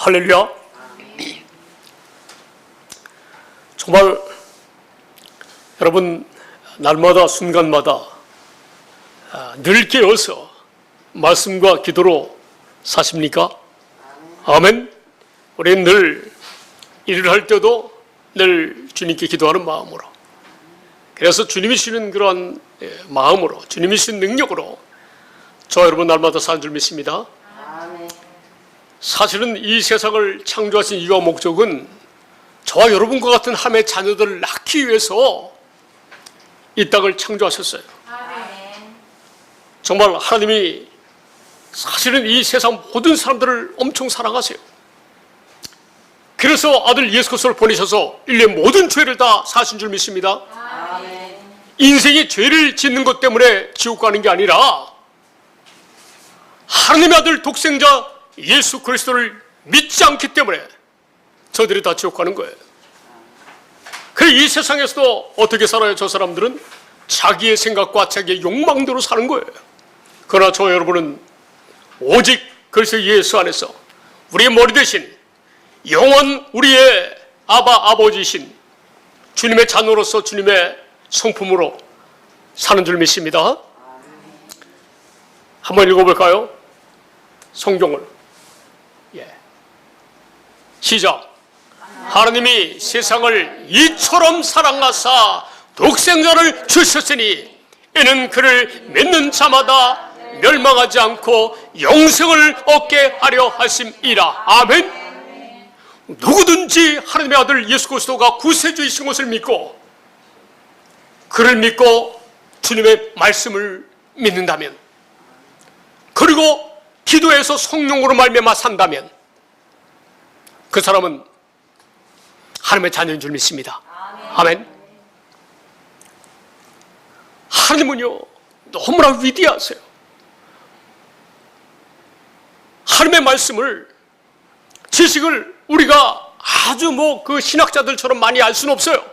할렐루야. 정말 여러분 날마다 순간마다 늘 깨어서 말씀과 기도로 사십니까? 아멘. 우리는 늘 일을 할 때도 늘 주님께 기도하는 마음으로, 그래서 주님이 주시는 그러한 마음으로, 주님이 주신 능력으로 저 여러분 날마다 사는 줄 믿습니다. 사실은 이 세상을 창조하신 이유와 목적은 저와 여러분과 같은 하나님의 자녀들을 낳기 위해서 이 땅을 창조하셨어요. 정말 하나님이 사실은 이 세상 모든 사람들을 엄청 사랑하세요. 그래서 아들 예수 그리스도를 보내셔서 인류의 모든 죄를 다 사신 줄 믿습니다. 인생이 죄를 짓는 것 때문에 지옥 가는 게 아니라 하나님의 아들 독생자 예수 그리스도를 믿지 않기 때문에 저들이 다 지옥 가는 거예요. 그래서 이 세상에서도 어떻게 살아요? 저 사람들은 자기의 생각과 자기의 욕망대로 사는 거예요. 그러나 저 여러분은 오직 그리스도 예수 안에서 우리의 머리 대신 영원 우리의 아버지이신 주님의 자녀로서 주님의 성품으로 사는 줄 믿습니다. 한번 읽어볼까요? 성경을. 시작. 하나님이 세상을 이처럼 사랑하사 독생자를 주셨으니 이는 그를 믿는 자마다 멸망하지 않고 영생을 얻게 하려 하심이라. 아멘. 누구든지 하나님의 아들 예수 그리스도가 구세주이신 것을 믿고 그를 믿고 주님의 말씀을 믿는다면, 그리고 기도해서 성령으로 말미암아 산다면 그 사람은 하나님의 자녀인 줄 믿습니다. 아멘. 하나님은요 너무나 위대하세요. 하나님의 말씀을, 지식을 우리가 아주 그 신학자들처럼 많이 알 수는 없어요.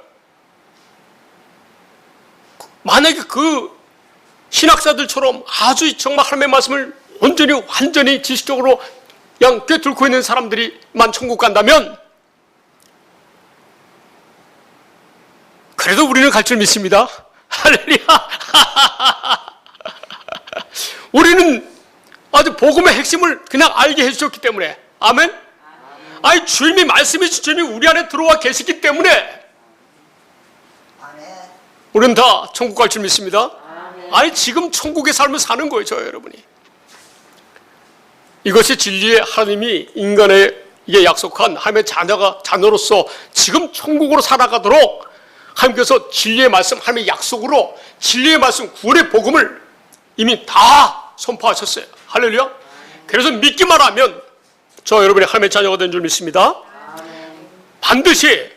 만약에 그 신학자들처럼 아주 정말 하나님의 말씀을 완전히 지식적으로 그냥 꿰뚫고 있는 사람들이만 천국 간다면 그래도 우리는 갈 줄 믿습니다. 할렐루야. 우리는 아주 복음의 핵심을 그냥 알게 해주셨기 때문에. 아멘. 아니 주님이 말씀이 주님이 우리 안에 들어와 계시기 때문에 우리는 다 천국 갈 줄 믿습니다. 아니 지금 천국의 삶을 사는 거예요, 저 여러분이. 이것이 진리의 하나님이 인간에게 약속한 하나님의 자녀로서 지금 천국으로 살아가도록 하나님께서 진리의 말씀, 하나님의 약속으로 진리의 말씀, 구원의 복음을 이미 다 선포하셨어요. 할렐루야. 그래서 믿기만 하면 저 여러분이 하나님의 자녀가 된 줄 믿습니다. 반드시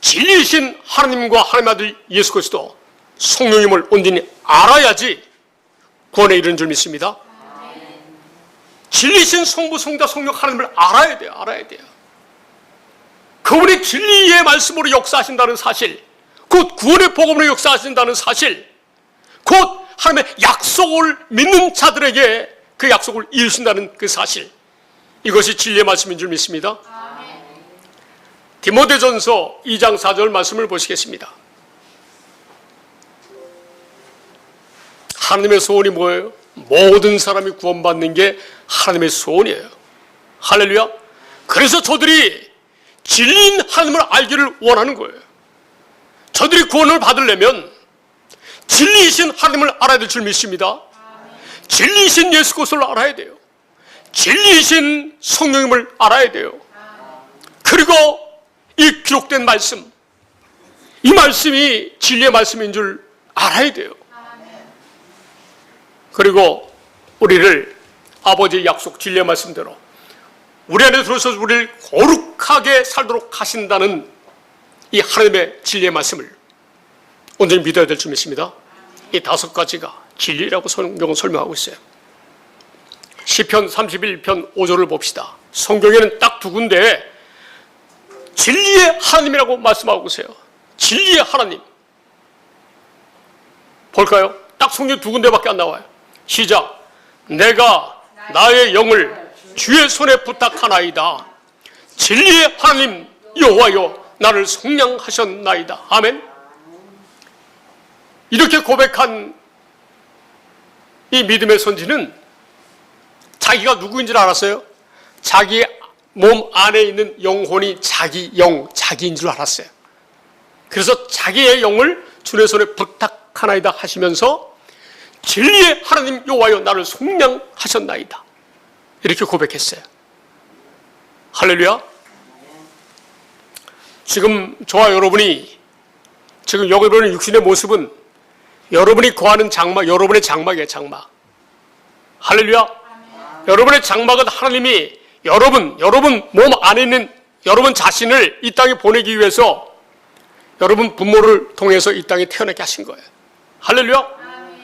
진리이신 하나님과 하나님의 아들 예수 그리스도 성령님을 온전히 알아야지 구원에 이르는 줄 믿습니다. 진리신 성부, 성자, 성령 하나님을 알아야 돼요. 그분이 진리의 말씀으로 역사하신다는 사실, 곧 구원의 복음으로 역사하신다는 사실, 곧 하나님의 약속을 믿는 자들에게 그 약속을 이루신다는 그 사실, 이것이 진리의 말씀인 줄 믿습니다. 디모데전서 2장 4절 말씀을 보시겠습니다. 하나님의 소원이 뭐예요? 모든 사람이 구원받는 게 하나님의 소원이에요. 할렐루야. 그래서 저들이 진리인 하나님을 알기를 원하는 거예요. 저들이 구원을 받으려면 진리이신 하나님을 알아야 될 줄 믿습니다. 진리이신 예수 그리스도를 알아야 돼요. 진리이신 성령님을 알아야 돼요. 그리고 이 기록된 말씀, 이 말씀이 진리의 말씀인 줄 알아야 돼요. 그리고 우리를 아버지의 약속, 진리의 말씀대로 우리 안에 들어서 우리를 거룩하게 살도록 하신다는 이 하나님의 진리의 말씀을 온전히 믿어야 될 줄 믿습니다. 이 5가지가 진리라고 성경은 설명하고 있어요. 시편 31편 5절을 봅시다. 성경에는 딱 2군데 진리의 하나님이라고 말씀하고 있어요. 진리의 하나님. 볼까요? 딱 성경 2군데밖에 안 나와요. 시작. 내가 나의 영을 주의 손에 부탁하나이다. 진리의 하나님 여호와여 나를 속량하셨나이다. 아멘. 이렇게 고백한 이 믿음의 선지는 자기가 누구인 줄 알았어요? 자기 몸 안에 있는 영혼이 자기 영, 자기인 줄 알았어요. 그래서 자기의 영을 주의 손에 부탁하나이다 하시면서 진리의 하나님 여호와여 나를 속량하셨나이다. 이렇게 고백했어요. 할렐루야. 지금 저와 여러분이 지금 여러분의 육신의 모습은 여러분이 거하는 장막, 여러분의 장막이에요. 장막. 할렐루야. 여러분의 장막은 하나님이 여러분 몸 안에 있는 여러분 자신을 이 땅에 보내기 위해서 여러분 부모를 통해서 이 땅에 태어나게 하신 거예요. 할렐루야.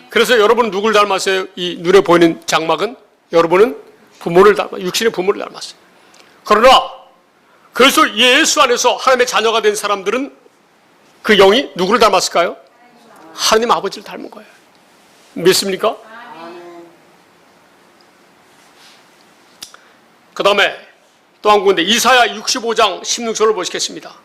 그래서 여러분은 누굴 닮았어요? 이 눈에 보이는 장막은 여러분은 부모를 닮았어요. 육신의 부모를 닮았어요. 그러나 그래서 예수 안에서 하나님의 자녀가 된 사람들은 그 영이 누구를 닮았을까요? 하나님 아버지를 닮은 거예요. 믿습니까? 그 다음에 또 한 군데 이사야 65장 16절을 보시겠습니다.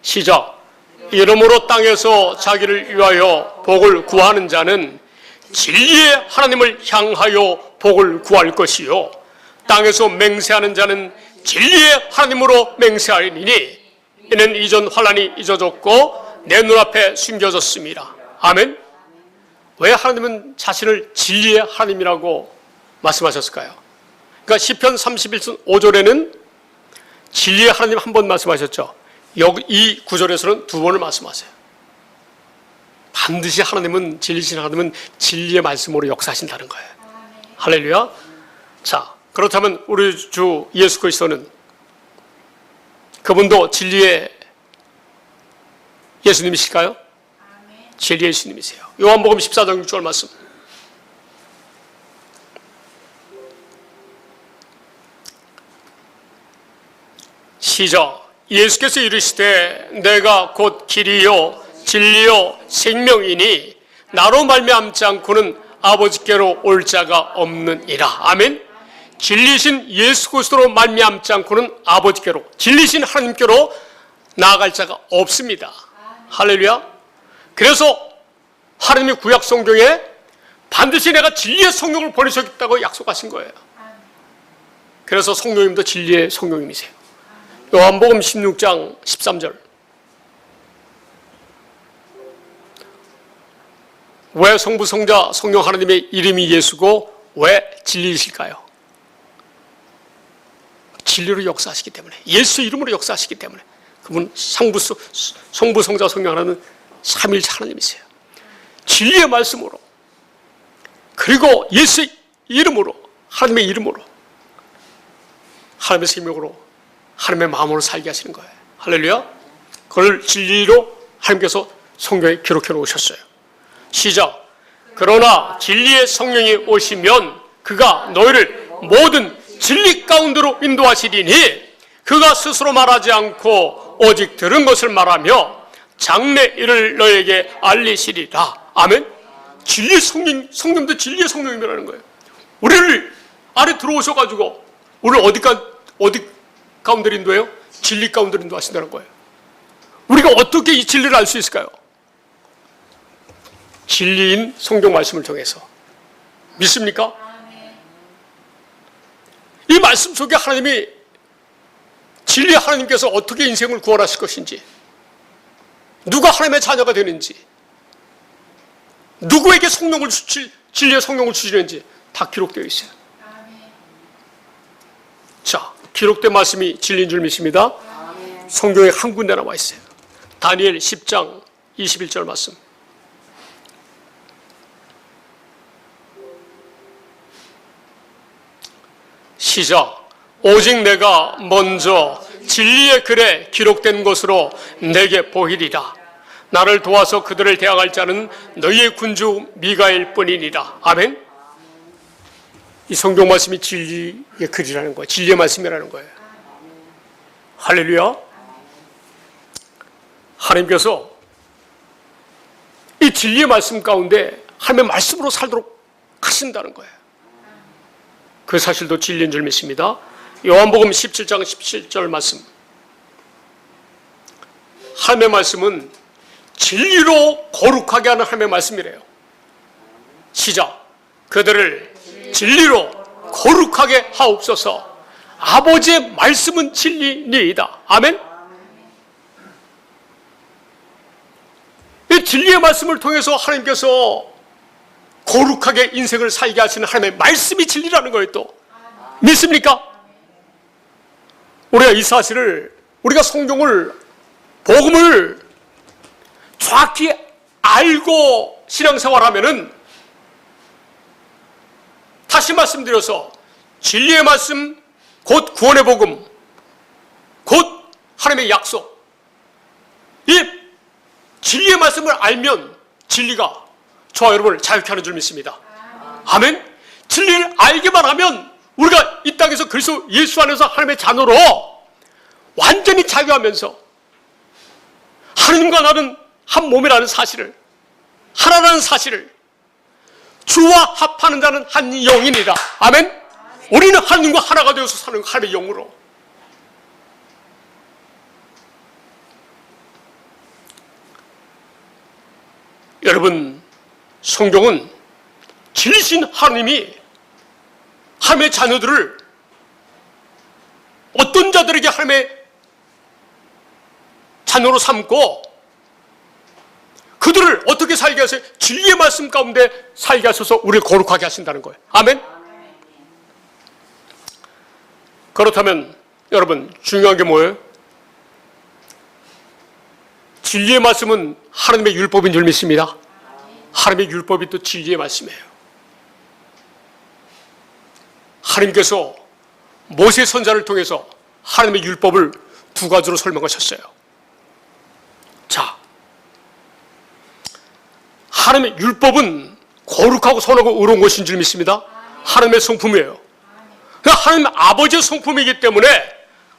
시작. 이름으로 땅에서 자기를 위하여 복을 구하는 자는 진리의 하나님을 향하여 복을 구할 것이요 땅에서 맹세하는 자는 진리의 하나님으로 맹세하리니 이는 이전 환난이 잊어졌고 내 눈앞에 숨겨졌습니다. 아멘. 왜 하나님은 자신을 진리의 하나님이라고 말씀하셨을까요? 그러니까 시편 31편 5절에는 진리의 하나님 한 번 말씀하셨죠. 여기 이 구절에서는 두 번을 말씀하세요. 반드시 하나님은 진리신 하나님은 진리의 말씀으로 역사하신다는 거예요. 할렐루야. 자, 그렇다면 우리 주 예수 그리스도는 그분도 진리의 예수님이실까요? 진리의 예수님이세요. 요한복음 14장 6절 말씀. 시작. 예수께서 이르시되 내가 곧 길이요 진리요 생명이니 나로 말미암지 않고는 아버지께로 올 자가 없느니라. 아멘. 진리신 예수 그리스도로 말미암지 않고는 아버지께로, 진리신 하나님께로 나아갈 자가 없습니다. 할렐루야. 그래서 하나님이 구약 성경에 반드시 내가 진리의 성령을 보내셨다고 약속하신 거예요. 그래서 성령님도 진리의 성령님이세요. 요한복음 16장 13절. 왜 성부, 성자, 성령 하나님의 이름이 예수고 왜 진리이실까요? 진리로 역사하시기 때문에, 예수 이름으로 역사하시기 때문에. 그분 성부, 성자, 성령 하나는 삼일체 하나님이세요. 진리의 말씀으로, 그리고 예수 이름으로, 하나님의 이름으로, 하나님의 생명으로, 하나님의 마음으로 살게 하시는 거예요. 할렐루야. 그걸 진리로 하나님께서 성경에 기록해 놓으셨어요. 시작. 그러나 진리의 성령이 오시면 그가 너희를 모든 진리 가운데로 인도하시리니 그가 스스로 말하지 않고 오직 들은 것을 말하며 장래 일을 너에게 알리시리라. 아멘. 진리의 성령도 진리의 성령이라는 거예요. 우리를 안에 들어오셔가지고 우리를 어디 가운데로 인도해요? 진리 가운데로 인도하신다는 거예요. 우리가 어떻게 이 진리를 알 수 있을까요? 진리인 성경 말씀을 통해서. 믿습니까? 이 말씀 속에 하나님이, 진리 하나님께서 어떻게 인생을 구원하실 것인지, 누가 하나님의 자녀가 되는지, 누구에게 성령을 진리의 성령을 주시는지 다 기록되어 있어요. 자, 기록된 말씀이 진리인 줄 믿습니다. 성경에 한 군데 나와 있어요. 다니엘 10장 21절 말씀. 시작. 오직 내가 먼저 진리의 글에 기록된 것으로 내게 보이리라. 나를 도와서 그들을 대항할 자는 너희의 군주 미가엘 뿐이니라. 아멘. 이 성경 말씀이 진리의 글이라는 거예요. 진리의 말씀이라는 거예요. 할렐루야. 하나님께서 이 진리의 말씀 가운데 하나님의 말씀으로 살도록 하신다는 거예요. 그 사실도 진리인 줄 믿습니다. 요한복음 17장 17절 말씀. 하나님의 말씀은 진리로 거룩하게 하는 하나님의 말씀이래요. 시작. 그들을 진리로 거룩하게 하옵소서. 아버지의 말씀은 진리니이다. 아멘. 이 진리의 말씀을 통해서 하나님께서 거룩하게 인생을 살게 하시는 하나님의 말씀이 진리라는 거예요. 또 믿습니까? 우리가 이 사실을, 우리가 성경을, 복음을 정확히 알고 신앙생활하면은, 다시 말씀드려서 진리의 말씀, 곧 구원의 복음, 곧 하나님의 약속, 이 진리의 말씀을 알면 진리가 저와 여러분을 자유케 하는 줄 믿습니다. 아멘. 진리를 알기만 하면 우리가 이 땅에서 그리스도 예수 안에서 하나님의 자녀로 완전히 자유하면서 하나님과 나는 한 몸이라는 사실을, 하나라는 사실을, 주와 합하는 자는 한 영이니라. 아멘. 우리는 하나님과 하나가 되어서 사는 하나님의 영으로. 여러분, 성경은 진리신 하나님이 하나님의 자녀들을, 어떤 자들에게 하나님의 자녀로 삼고 그들을 어떻게 살게 하세요? 진리의 말씀 가운데 살게 하셔서 우리를 거룩하게 하신다는 거예요. 아멘. 그렇다면 여러분, 중요한 게 뭐예요? 진리의 말씀은 하나님의 율법인 줄 믿습니다. 하나님의 율법이 또 진리의 말씀이에요. 하나님께서 모세 선자를 통해서 하나님의 율법을 두 가지로 설명하셨어요. 자, 하나님의 율법은 거룩하고 선하고 의로운 것인 줄 믿습니다. 하나님의 성품이에요. 하나님 아버지의 성품이기 때문에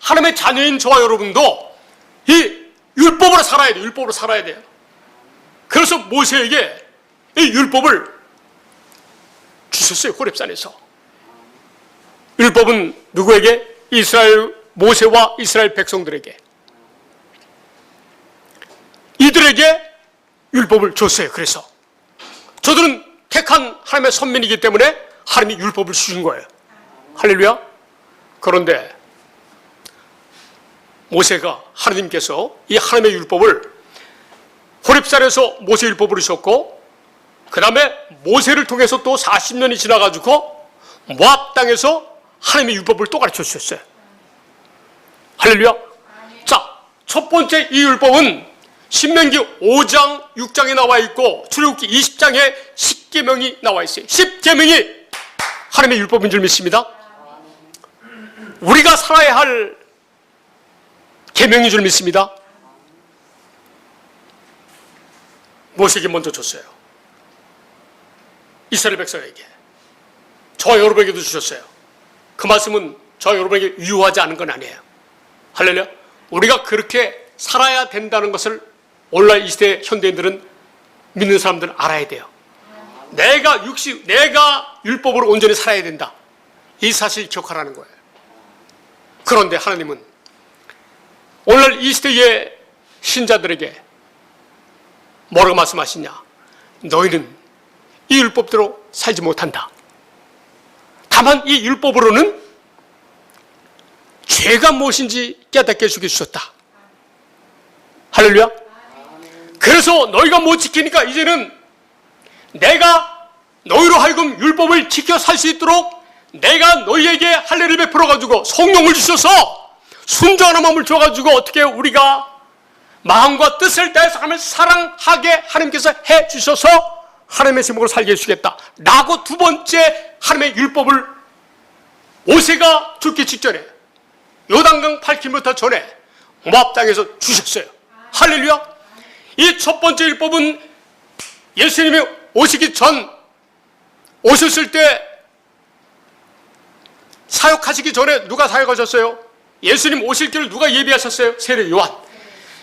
하나님의 자녀인 저와 여러분도 이 율법으로 살아야 돼요. 율법으로 살아야 돼요. 그래서 모세에게 이 율법을 주셨어요. 호렙산에서. 율법은 누구에게? 이스라엘 모세와 이스라엘 백성들에게. 이들에게 율법을 줬어요. 그래서 저들은 택한 하나님의 선민이기 때문에 하나님이 율법을 주신 거예요. 할렐루야. 그런데 모세가, 하나님께서 이 하나님의 율법을 호렙산에서 모세 율법을 주셨고, 그 다음에 모세를 통해서 또 40년이 지나가지고 모압 땅에서 하나님의 율법을 또 가르쳐 주셨어요. 할렐루야. 자, 첫 번째 이 율법은 신명기 5장 6장에 나와 있고 출애굽기 20장에 10계명이 나와 있어요. 10계명이 하나님의 율법인 줄 믿습니다. 우리가 살아야 할 계명인 줄 믿습니다. 모세에게 먼저 줬어요. 이스라엘 백성에게. 저와 여러분에게도 주셨어요. 그 말씀은 저와 여러분에게 유효하지 않은 건 아니에요. 할렐루야. 우리가 그렇게 살아야 된다는 것을 오늘날 이 시대 현대인들은, 믿는 사람들은 알아야 돼요. 내가 율법으로 온전히 살아야 된다. 이 사실 기억하라는 거예요. 그런데 하나님은 오늘날 이 시대의 신자들에게 뭐라고 말씀하시냐? 너희는 이 율법대로 살지 못한다. 다만 이 율법으로는 죄가 무엇인지 깨닫게 해주게 주셨다. 할렐루야. 그래서 너희가 못 지키니까 이제는 내가 너희로 하여금 율법을 지켜 살 수 있도록 내가 너희에게 할례를 베풀어가지고 성령을 주셔서 순종하는 마음을 줘가지고 어떻게 우리가 마음과 뜻을 다해서 하나님을 사랑하게 하나님께서 해주셔서 하나님의 제목으로 살게 해주겠다 라고 두 번째 하나님의 율법을 모세가 죽기 직전에 요단강 8km 전에 모압 땅에서 주셨어요. 할렐루야. 이 첫 번째 율법은 예수님이 오시기 전, 오셨을 때 사역하시기 전에 누가 사역하셨어요? 예수님 오실 길을 누가 예비하셨어요? 세례 요한.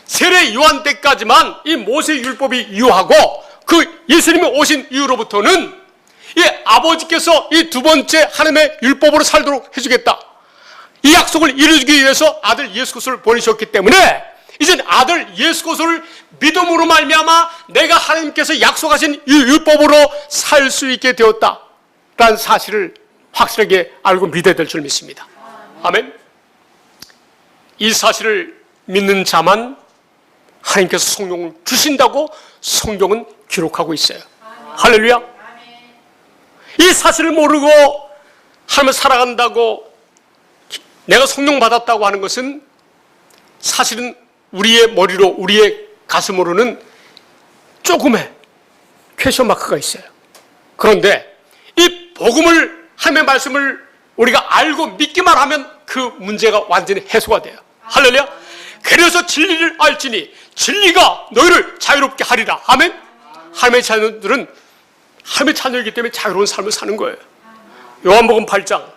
세례 요한 때까지만 이 모세 율법이 유효하고, 그 예수님이 오신 이후로부터는 이 아버지께서 이 두 번째 하나님의 율법으로 살도록 해주겠다, 이 약속을 이루기 위해서 아들 예수 그리스도를 보내셨기 때문에 이젠 아들 예수 그리스도를 믿음으로 말미암아 내가 하나님께서 약속하신 이 율법으로 살 수 있게 되었다라는 사실을 확실하게 알고 믿어야 될 줄 믿습니다. 아멘. 이 사실을 믿는 자만 하나님께서 성령을 주신다고 성경은 기록하고 있어요. 할렐루야. 이 사실을 모르고 하나님을 살아간다고, 내가 성령 받았다고 하는 것은 사실은 우리의 머리로, 우리의 가슴으로는 조금의 퀘션 마크가 있어요. 그런데 이 복음을, 하나님의 말씀을 우리가 알고 믿기만 하면 그 문제가 완전히 해소가 돼요. 할렐루야. 그래서 진리를 알지니 진리가 너희를 자유롭게 하리라. 아멘. 하나님의 자녀들은 하나님의 자녀이기 때문에 자유로운 삶을 사는 거예요. 요한복음 8장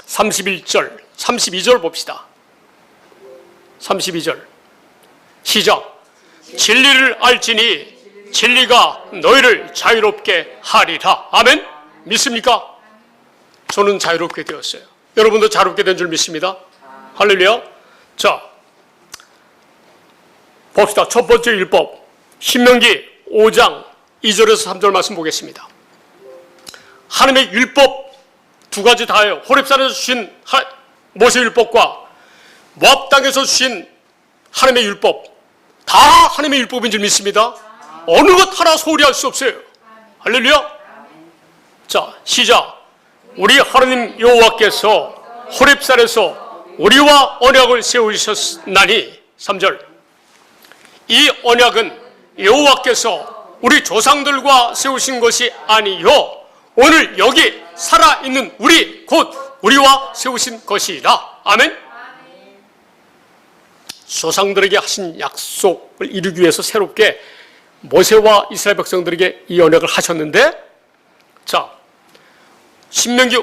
31절, 32절 봅시다. 32절 시작. 진리를 알지니 진리가 너희를 자유롭게 하리라. 아멘. 믿습니까? 저는 자유롭게 되었어요. 여러분도 자유롭게 된 줄 믿습니다. 할렐루야. 자, 봅시다. 첫 번째 율법, 신명기 5장 2절에서 3절 말씀 보겠습니다. 하나님의 율법 두 가지 다예요. 호렙산에서 주신 모세 율법과 모압 땅에서 주신 하나님의 율법, 다 하나님의 율법인 줄 믿습니다. 어느 것 하나 소홀히 할 수 없어요. 할렐루야. 자, 시작. 우리 하나님 여호와께서 호렙산에서 우리와 언약을 세우셨나니. 3절. 이 언약은 여호와께서 우리 조상들과 세우신 것이 아니요 오늘 여기 살아있는 우리 곧 우리와 세우신 것이라. 아멘. 조상들에게 하신 약속을 이루기 위해서 새롭게 모세와 이스라엘 백성들에게 이 언약을 하셨는데, 자, 신명기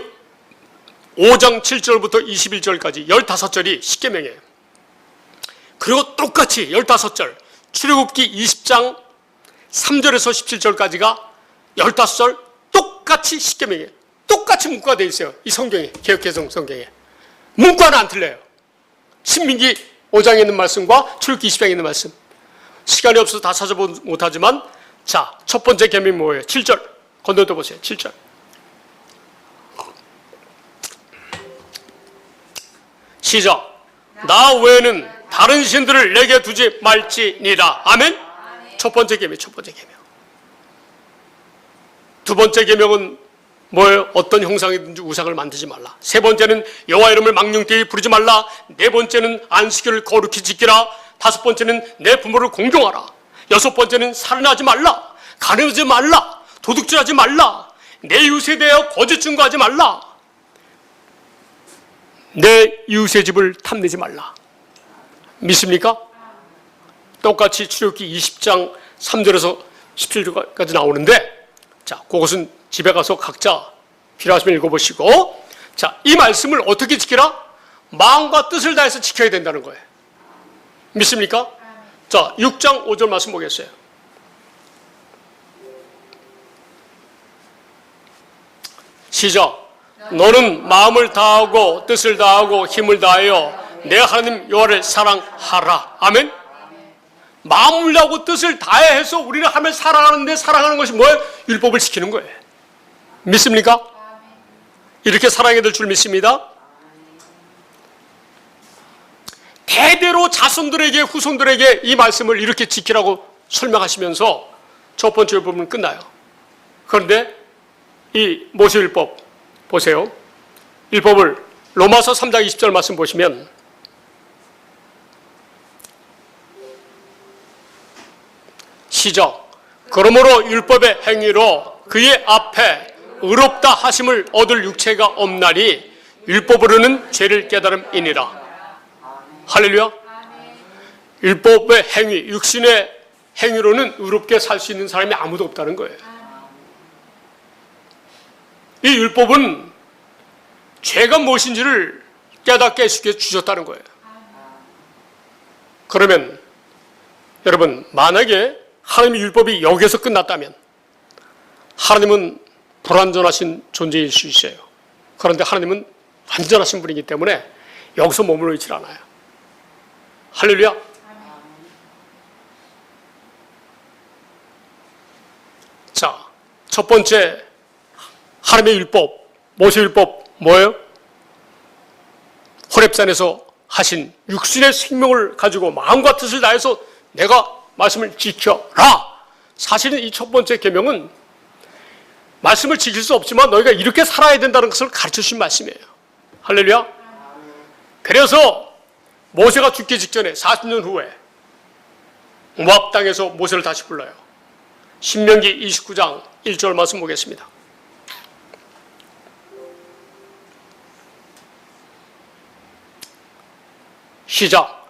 5장 7절부터 21절까지 15절이 십계명이에요. 그리고 똑같이 15절 출애굽기 20장 3절에서 17절까지가 15절 똑같이 십계명이에요. 똑같이 문구가 되어 있어요. 이 성경에, 개역개정 성경에 문구는 안 틀려요. 신명기 5장에 있는 말씀과 출애굽기 20장에 있는 말씀, 시간이 없어서 다 찾아보지 못하지만, 자, 첫 번째 계명이 뭐예요? 7절 건너뛰어 보세요. 7절. 시작. 나 외에는 다른 신들을 내게 두지 말지니라. 아멘. 첫 번째 계명, 첫 번째 계명. 두 번째 계명은 뭐예요? 어떤 형상이든지 우상을 만들지 말라. 세 번째는 여호와 이름을 망령되이 부르지 말라. 네 번째는 안식일을 거룩히 지키라. 다섯 번째는 내 부모를 공경하라. 여섯 번째는 살인하지 말라. 간음하지 말라. 도둑질하지 말라. 내 이웃에 대하여 거짓 증거하지 말라. 내 이웃의 집을 탐내지 말라. 믿습니까? 똑같이 출애굽기 20장 3절에서 17절까지 나오는데, 자, 그것은 집에 가서 각자 필요하시면 읽어보시고, 자, 이 말씀을 어떻게 지키라? 마음과 뜻을 다해서 지켜야 된다는 거예요. 믿습니까? 자, 6장 5절 말씀 보겠어요. 시작. 너는 마음을 다하고 뜻을 다하고 힘을 다하여 내 하나님 여호와를 사랑하라. 아멘. 마음을 다하고 뜻을 다해서 우리는 하나님을 사랑하는데, 사랑하는 것이 뭐예요? 율법을 지키는 거예요. 믿습니까? 이렇게 사랑해야 될 줄 믿습니다. 대대로 자손들에게, 후손들에게 이 말씀을 이렇게 지키라고 설명하시면서 첫 번째 율법은 끝나요. 그런데 이 모세율법 보세요. 율법을 로마서 3장 20절 말씀 보시면, 시작. 그러므로 율법의 행위로 그의 앞에 의롭다 하심을 얻을 육체가 없나니 율법으로는 죄를 깨달음이니라. 할렐루야. 율법의 행위, 육신의 행위로는 의롭게 살 수 있는 사람이 아무도 없다는 거예요. 이 율법은 죄가 무엇인지를 깨닫게 해주게 주셨다는 거예요. 그러면 여러분, 만약에 하나님의 율법이 여기에서 끝났다면 하나님은 불완전하신 존재일 수 있어요. 그런데 하나님은 완전하신 분이기 때문에 여기서 머물러 있질 않아요. 할렐루야. 자, 첫 번째 하나님의 율법, 모세 율법 뭐예요? 호렙산에서 하신 육신의 생명을 가지고 마음과 뜻을 다해서 내가 말씀을 지켜라. 사실은 이 첫 번째 계명은 말씀을 지킬 수 없지만 너희가 이렇게 살아야 된다는 것을 가르쳐 주신 말씀이에요. 할렐루야. 그래서 모세가 죽기 직전에 40년 후에 모압 땅에서 모세를 다시 불러요. 신명기 29장 1절 말씀 보겠습니다. 시작.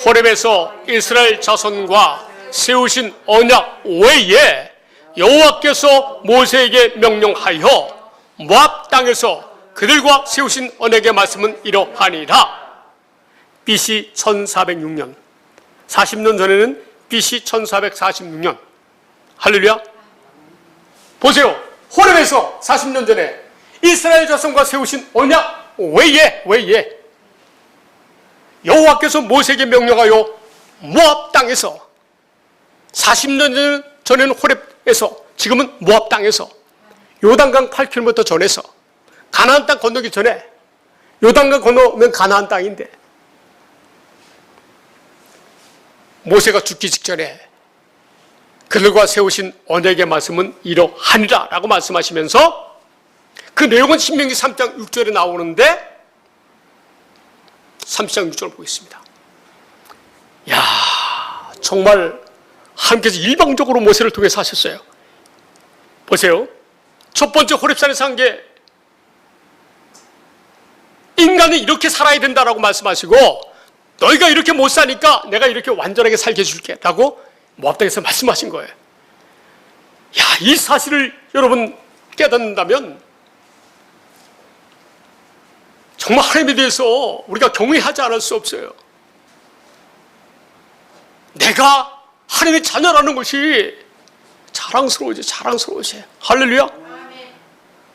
호렙에서 이스라엘 자손과 세우신 언약 외에 여호와께서 모세에게 명령하여 모압 땅에서 그들과 세우신 언약의 말씀은 이러하니라. BC 1406년 40년 전에는 BC 1446년. 할렐루야. 보세요. 호렙에서 40년 전에 이스라엘 자손과 세우신 언약 외에 여호와께서 모세에게 명령하여 모압 땅에서 40년 전에는 호렙에서 지금은 모압 땅에서 요단강 8km 전에서 가나안 땅 건너기 전에 요단강 건너면 가나안 땅인데 모세가 죽기 직전에 그들과 세우신 언약의 말씀은 이러하니라 라고 말씀하시면서 그 내용은 신명기 3장 6절에 나오는데 3장 6절 보겠습니다. 야, 정말 하나님께서 일방적으로 모세를 통해서 하셨어요. 보세요. 첫 번째 호렙산에서 한 게 인간은 이렇게 살아야 된다라고 말씀하시고 너희가 이렇게 못 사니까 내가 이렇게 완전하게 살게 해줄게 라고 모압 땅에서 말씀하신 거예요. 야, 이 사실을 여러분 깨닫는다면 정말 하나님에 대해서 우리가 경외하지 않을 수 없어요. 내가 하나님의 자녀라는 것이 자랑스러우지. 할렐루야.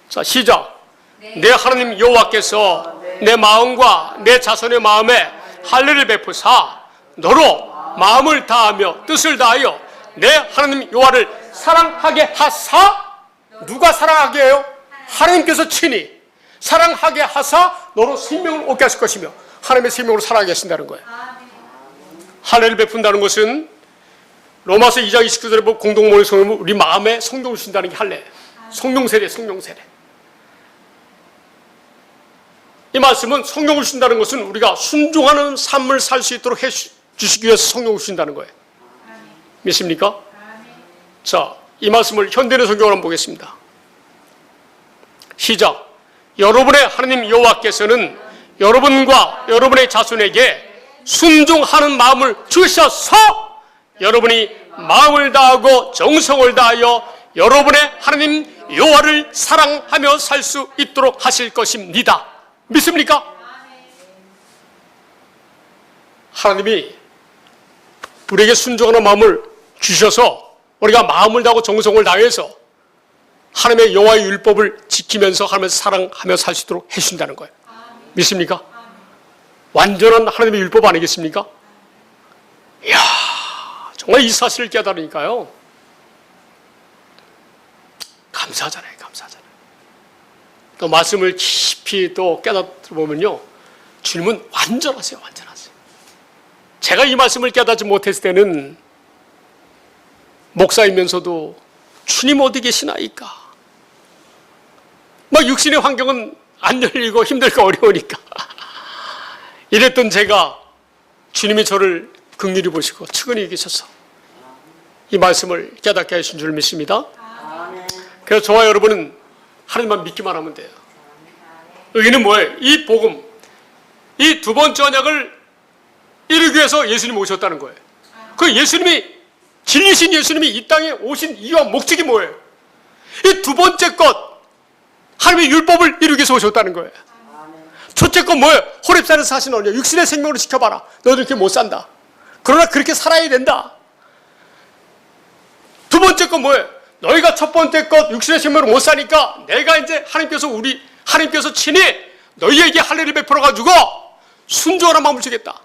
자, 시작. 내 하나님 여호와께서 내 마음과 내 자손의 마음에 할례를 베푸사 너로 마음을 다하며 뜻을 다하여 내 하나님 여호와를 사랑하게 하사. 누가 사랑하게 해요? 하나님께서 친히 사랑하게 하사 너로 생명을 얻게 하실 것이며 하나님의 생명으로 살아가게 하신다는 거예요. 할례를 베푼다는 것은 로마서 2장 29절에 보면 공동모의 성령을 우리 마음에 성령을 주신다는 게 할례. 성령세례. 이 말씀은 성령을 주신다는 것은 우리가 순종하는 삶을 살 수 있도록 해주시기 위해서 성령을 주신다는 거예요. 믿습니까? 자, 이 말씀을 현대의 성경으로 한번 보겠습니다. 시작. 여러분의 하나님 여호와께서는 여러분과 여러분의 자손에게 순종하는 마음을 주셔서 여러분이 마음을 다하고 정성을 다하여 여러분의 하나님 여호와를 사랑하며 살 수 있도록 하실 것입니다. 믿습니까? 하나님이 우리에게 순종하는 마음을 주셔서 우리가 마음을 다하고 정성을 다해서 하나님의 여호와의 율법을 지키면서 하나님을 사랑하며 살 수 있도록 해주신다는 거예요. 믿습니까? 완전한 하나님의 율법 아니겠습니까? 이야, 정말 이 사실을 깨달으니까요. 감사하잖아요. 또 말씀을 깊이 또 깨닫다 보면요. 주님은 완전하세요. 제가 이 말씀을 깨닫지 못했을 때는 목사이면서도 주님 어디 계시나이까? 막 육신의 환경은 안 열리고 힘들고 어려우니까 이랬던 제가 주님이 저를 긍휼히 보시고 측은히 계셔서 이 말씀을 깨닫게 하신 줄 믿습니다. 그래서 저와 여러분은 하나님만 믿기만 하면 돼요. 의는 뭐예요? 이 복음, 이 두 번째 언약을 이루기 위해서 예수님이 오셨다는 거예요. 그 예수님이 진리신 예수님이 이 땅에 오신 이유와 목적이 뭐예요? 이 두 번째 것, 하나님의 율법을 이루기 위해서 오셨다는 거예요. 첫째 건 뭐예요? 호렙산에서 하신 언약, 육신의 생명으로 지켜봐라. 너희들 이렇게 못 산다. 그러나 그렇게 살아야 된다. 두 번째 건 뭐예요? 너희가 첫 번째 것 육신의 생명으로 못 사니까 내가 이제 하나님께서 친히 너희에게 할례를 베풀어 가지고 순종하는 마음을 주겠다.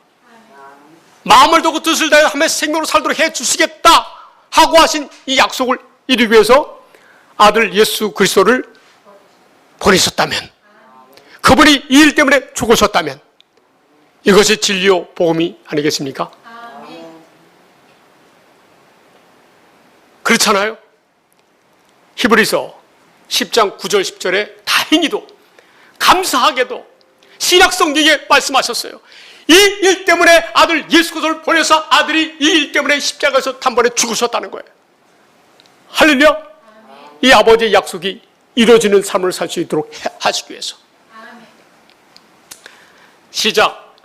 마음을 두고 뜻을 다해 하며 생명으로 살도록 해 주시겠다 하고 하신 이 약속을 이루기 위해서 아들 예수 그리스도를 보내셨다면, 그분이 이 일 때문에 죽으셨다면 이것이 진리요 복음이 아니겠습니까? 그렇잖아요. 히브리서 10장 9절 10절에 다행히도 감사하게도 신약 성경에 말씀하셨어요. 이 일 때문에 아들 예수 그리스도를 보내서 아들이 이 일 때문에 십자가에서 단번에 죽으셨다는 거예요. 할렐루야. 이 아버지의 약속이 이루어지는 삶을 살 수 있도록 하시기 위해서. 시작.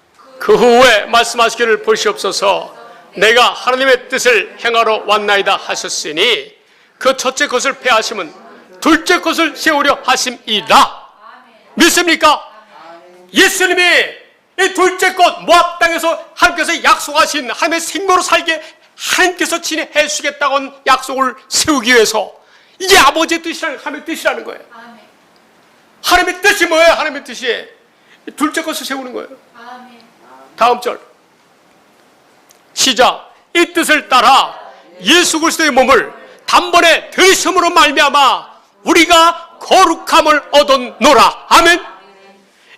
그 후에 말씀하시기를 보시옵소서. 내가 하나님의 뜻을 행하러 왔나이다 하셨으니 그 첫째 것을 폐하심은 둘째 것을 세우려 하심이라. 믿습니까? 예수님이 이 둘째 것 모압 땅에서 하나님께서 약속하신 하나님의 생명으로 살게 하나님께서 친히 해주시겠다고 한 약속을 세우기 위해서 이게 아버지의 뜻이라는, 하나님의 뜻이라는 거예요. 하나님의 뜻이 뭐예요? 하나님의 뜻이 둘째 것을 세우는 거예요. 다음 절 시작. 이 뜻을 따라 예수 그리스도의 몸을 단번에 들이심으로 말미암아 우리가 거룩함을 얻었노라. 아멘.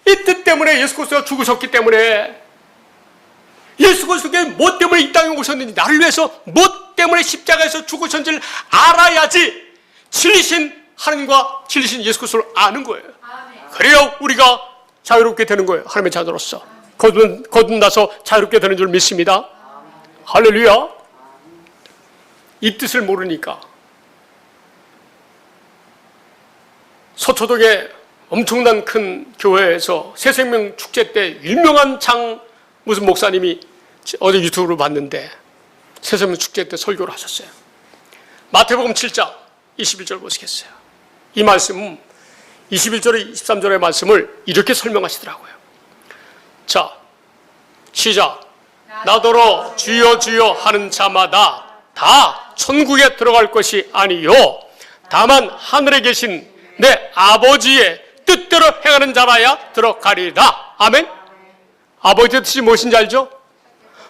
이 뜻 때문에 예수 그리스도가 죽으셨기 때문에, 예수 그리스도가 뭐 때문에 이 땅에 오셨는지, 나를 위해서 뭐 때문에 십자가에서 죽으셨는지를 알아야지 진리신 하나님과 진리신 예수 그리스도를 아는 거예요. 그래야 우리가 자유롭게 되는 거예요. 하나님의 자녀로서 거듭나서 자유롭게 되는 줄 믿습니다. 할렐루야. 이 뜻을 모르니까 서초동에 엄청난 큰 교회에서 새생명 축제 때 유명한 무슨 목사님이 어제 유튜브로 봤는데 새생명 축제 때 설교를 하셨어요. 마태복음 7장 21절 보시겠어요? 이 말씀 21절에 23절의 말씀을 이렇게 설명하시더라고요. 자, 시작. 나더러 주여 주여 하는 자마다 다 천국에 들어갈 것이 아니요 다만 하늘에 계신 내 아버지의 뜻대로 행하는 자라야 들어가리라. 아멘. 아버지의 뜻이 무엇인지 알죠?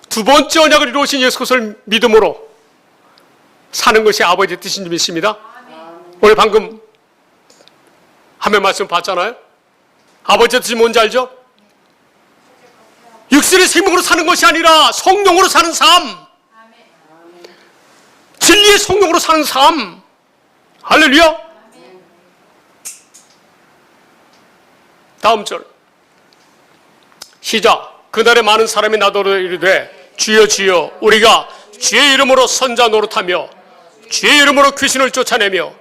두 번째 언약을 이루신 예수 그리스도를 믿음으로 사는 것이 아버지의 뜻인지 믿습니다. 오늘 방금 하면 말씀 봤잖아요. 아버지의 뜻이 뭔지 알죠? 육신의 생명으로 사는 것이 아니라 성령으로 사는 삶, 진리의 성령으로 사는 삶. 할렐루야. 다음 절 시작. 그날에 많은 사람이 나더러 이르되 주여 주여 우리가 주의 이름으로 선자 노릇하며 주의 이름으로 귀신을 쫓아내며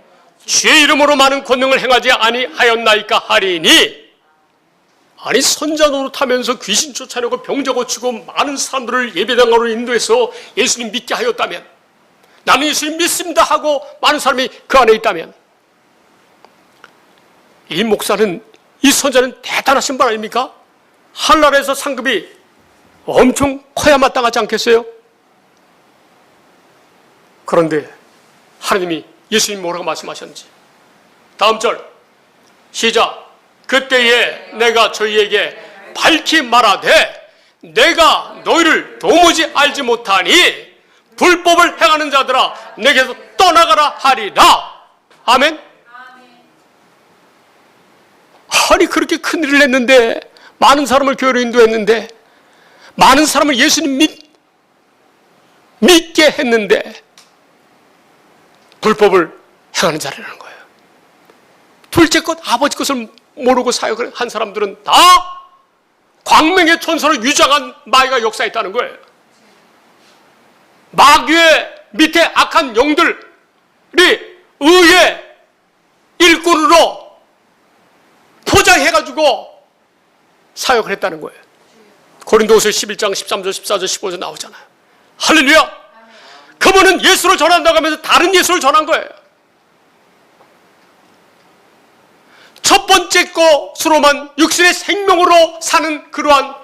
주의 이름으로 많은 권능을 행하지 아니하였나이까 하리니. 아니, 선자 노릇하면서 귀신 쫓아내고 병자 고치고 많은 사람들을 예배당으로 인도해서 예수님 믿게 하였다면, 나는 예수님 믿습니다 하고 많은 사람이 그 안에 있다면, 이 목사는, 이 선자는 대단하신 분 아닙니까? 하늘나라에서 상급이 엄청 커야 마땅하지 않겠어요? 그런데 하나님이 예수님 뭐라고 말씀하셨는지. 다음 절 시작. 그때에 내가 저희에게 밝히 말하되 내가 너희를 도무지 알지 못하니 불법을 행하는 자들아 내게서 떠나가라 하리라. 아멘. 아니, 그렇게 큰일을 했는데, 많은 사람을 교회로 인도했는데, 많은 사람을 예수님 믿게 했는데 불법을 행하는 자라는 거예요. 둘째 것, 아버지 것을 모르고 사역을 한 사람들은 다 광명의 천사로 유장한 마귀가 역사했다는 거예요. 마귀의 밑에 악한 영들이 의의 일꾼으로 포장해가지고 사역을 했다는 거예요. 고린도후서 11장 13절 14절 15절 나오잖아요. 할렐루야. 그분은 예수를 전한다고 하면서 다른 예수를 전한 거예요. 첫 번째 것으로만 육신의 생명으로 사는 그러한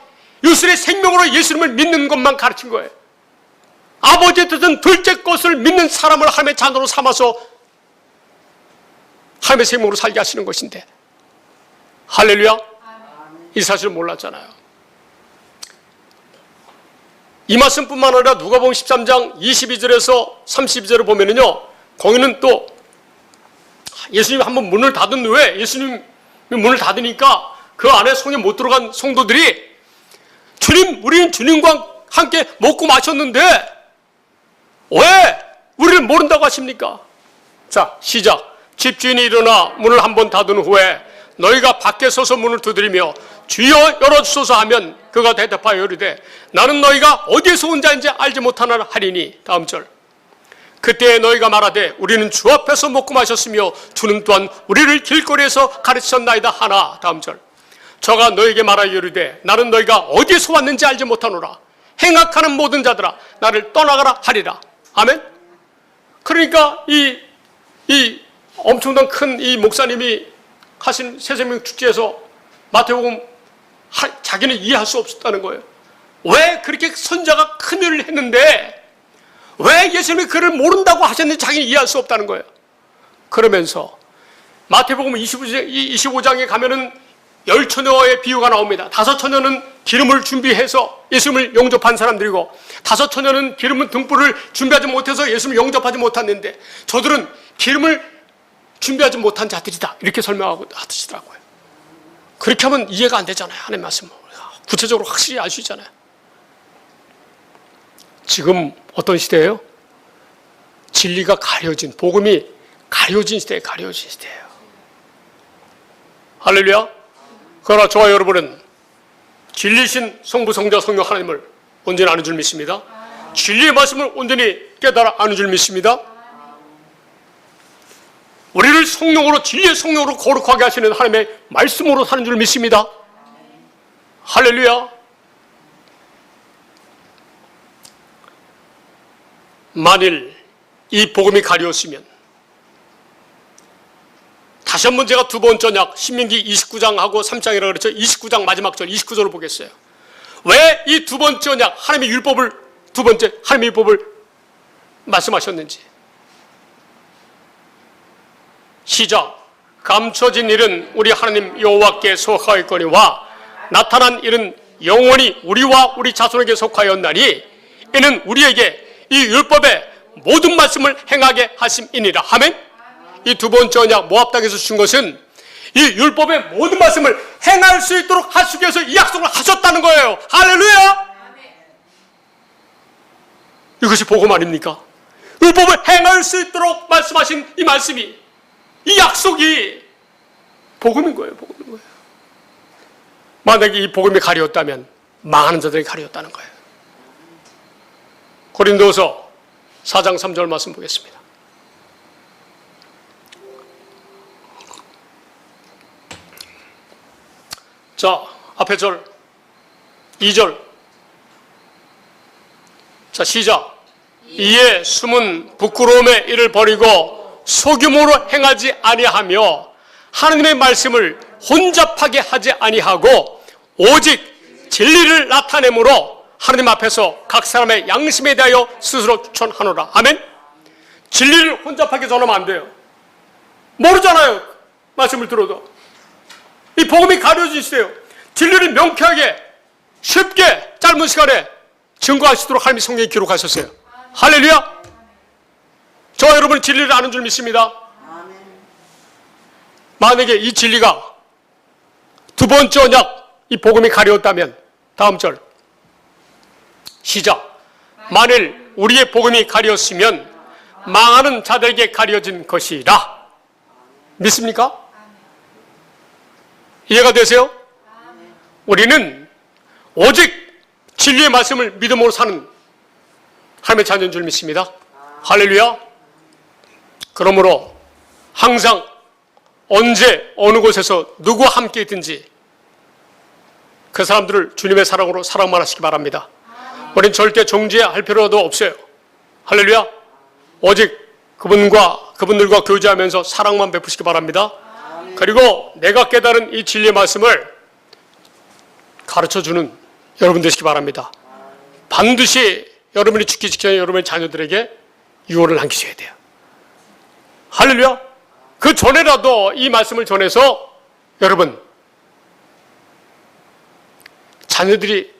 육신의 생명으로 예수님을 믿는 것만 가르친 거예요. 아버지의 뜻은 둘째 것을 믿는 사람을 하나님의 자녀로 삼아서 하나님의 생명으로 살게 하시는 것인데, 할렐루야. 이 사실을 몰랐잖아요. 이 말씀뿐만 아니라 누가복음 13장 22절에서 32절을 보면은요, 거기는 또 예수님이 한번 문을 닫은 후에, 예수님이 문을 닫으니까 그 안에 성에 못 들어간 성도들이, 주님, 우리는 주님과 함께 먹고 마셨는데 왜 우리를 모른다고 하십니까? 자, 시작. 집주인이 일어나 문을 한번 닫은 후에 너희가 밖에 서서 문을 두드리며 주여 열어주소서 하면 그가 대답하여 이르되 나는 너희가 어디에서 온 자인지 알지 못하나 하리니. 다음 절. 그때 너희가 말하되 우리는 주 앞에서 먹고 마셨으며 주는 또한 우리를 길거리에서 가르치셨나이다 하나. 다음 절. 저가 너희에게 말하여 이르되 나는 너희가 어디에서 왔는지 알지 못하노라. 행악하는 모든 자들아 나를 떠나가라 하리라. 아멘. 그러니까 이 엄청난 큰 이 목사님이 하신 새생명 축제에서 마태복음 자기는 이해할 수 없었다는 거예요. 왜 그렇게 선자가 큰일을 했는데 왜 예수님이 그를 모른다고 하셨는지 자기는 이해할 수 없다는 거예요. 그러면서 마태복음 25장에 가면은 10처녀의 비유가 나옵니다. 5처녀는 기름을 준비해서 예수님을 영접한 사람들이고 5처녀는 기름은 등불을 준비하지 못해서 예수님을 영접하지 못했는데 저들은 기름을 준비하지 못한 자들이다. 이렇게 설명하고 하시더라고요. 그렇게 하면 이해가 안 되잖아요. 하나님 말씀 구체적으로 확실히 알 수 있잖아요. 지금 어떤 시대예요? 진리가 가려진, 복음이 가려진 시대예요. 가려진 시대예요. 할렐루야. 그러나 저와 여러분은 진리신 성부, 성자, 성령 하나님을 온전히 아는 줄 믿습니다. 진리의 말씀을 온전히 깨달아 아는 줄 믿습니다. 우리를 성령으로, 진리의 성령으로 거룩하게 하시는 하나님의 말씀으로 사는 줄 믿습니다. 할렐루야. 만일 이 복음이 가려웠으면, 다시 한번 제가 두 번째 언약 신명기 29장하고 3장이라고 그랬죠. 29장 마지막 절 29절을 보겠어요. 왜 이 두 번째 언약 하나님의 율법을, 두 번째 하나님의 율법을 말씀하셨는지. 시작. 감춰진 일은 우리 하나님 여호와께 속하였거니와 나타난 일은 영원히 우리와 우리 자손에게 속하였나니 이는 우리에게 이 율법의 모든 말씀을 행하게 하심이니라. 아멘. 이 두 번째 언약 모압 땅에서 주신 것은 이 율법의 모든 말씀을 행할 수 있도록 하시기 위해서 이 약속을 하셨다는 거예요. 할렐루야. 이것이 복음 아닙니까? 율법을 행할 수 있도록 말씀하신 이 말씀이, 이 약속이 복음인 거예요. 복음인 거예요. 만약에 이 복음이 가려웠다면 망하는 자들이 가려웠다는 거예요. 고린도서 4장 3절 말씀 보겠습니다. 자, 앞에 절 2절. 자, 시작. 이에 숨은 부끄러움의 일을 버리고 소규모로 행하지 아니하며 하나님의 말씀을 혼잡하게 하지 아니하고 오직 진리를 나타내므로 하나님 앞에서 각 사람의 양심에 대하여 스스로 추천하노라. 아멘. 진리를 혼잡하게 전하면 안 돼요. 모르잖아요. 말씀을 들어도. 이 복음이 가려져 있어요. 진리를 명쾌하게 쉽게 짧은 시간에 증거하시도록 하나님이 성경에 기록하셨어요. 할렐루야. 저와 여러분이 진리를 아는 줄 믿습니다. 만약에 이 진리가 두 번째 언약 이 복음이 가려웠다면 다음 절 시작. 만일 우리의 복음이 가려웠으면 망하는 자들에게 가려진 것이라. 믿습니까? 이해가 되세요? 우리는 오직 진리의 말씀을 믿음으로 사는 하나님의 자녀인 줄 믿습니다. 할렐루야. 그러므로 항상 언제 어느 곳에서 누구와 함께 있든지 그 사람들을 주님의 사랑으로 사랑만 하시기 바랍니다. 우리는 절대 정죄할 필요도 없어요. 할렐루야. 오직 그분들과 교제하면서 사랑만 베푸시기 바랍니다. 그리고 내가 깨달은 이 진리의 말씀을 가르쳐주는 여러분 되시기 바랍니다. 반드시 여러분이 죽기 직전에 여러분의 자녀들에게 유언을 남기셔야 돼요. 할렐루야. 그 전에라도 이 말씀을 전해서 여러분, 자녀들이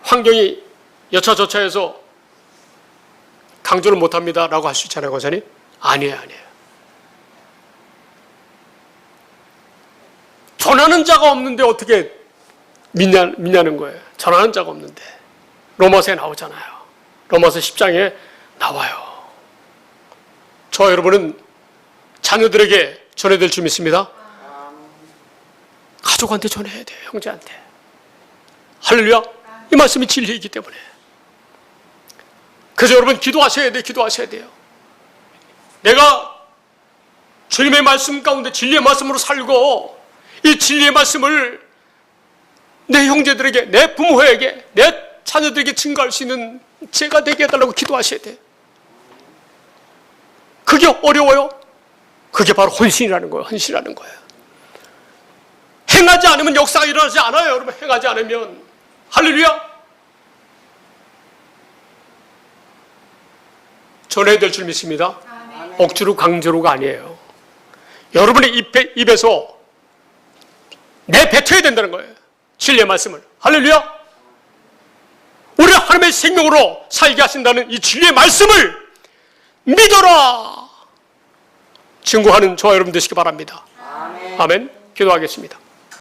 환경이 여차저차해서 강조를 못합니다 라고 할 수 있잖아요, 권사님. 아니에요. 전하는 자가 없는데 어떻게 믿냐는 거예요. 전하는 자가 없는데. 로마서에 나오잖아요. 로마서 10장에 나와요. 저와 여러분은 자녀들에게 전해야 될 줄 믿습니다. 가족한테 전해야 돼요. 형제한테. 할렐루야. 이 말씀이 진리이기 때문에. 그래서 여러분 기도하셔야 돼요. 기도하셔야 돼요. 내가 주님의 말씀 가운데 진리의 말씀으로 살고 이 진리의 말씀을 내 형제들에게, 내 부모에게, 내 자녀들에게 증거할 수 있는 제가 되게 해달라고 기도하셔야 돼요. 그게 어려워요? 그게 바로 헌신이라는 거예요. 헌신이라는 거예요. 행하지 않으면 역사가 일어나지 않아요. 여러분, 행하지 않으면. 할렐루야. 전해야 될 줄 믿습니다. 억지로 강제로가 아니에요. 여러분의 입에서 내뱉어야 된다는 거예요. 진리의 말씀을. 할렐루야. 우리 하나님의 생명으로 살게 하신다는 이 진리의 말씀을 믿어라. 증거하는 저와 여러분 되시기 바랍니다. 아멘. 기도하겠습니다.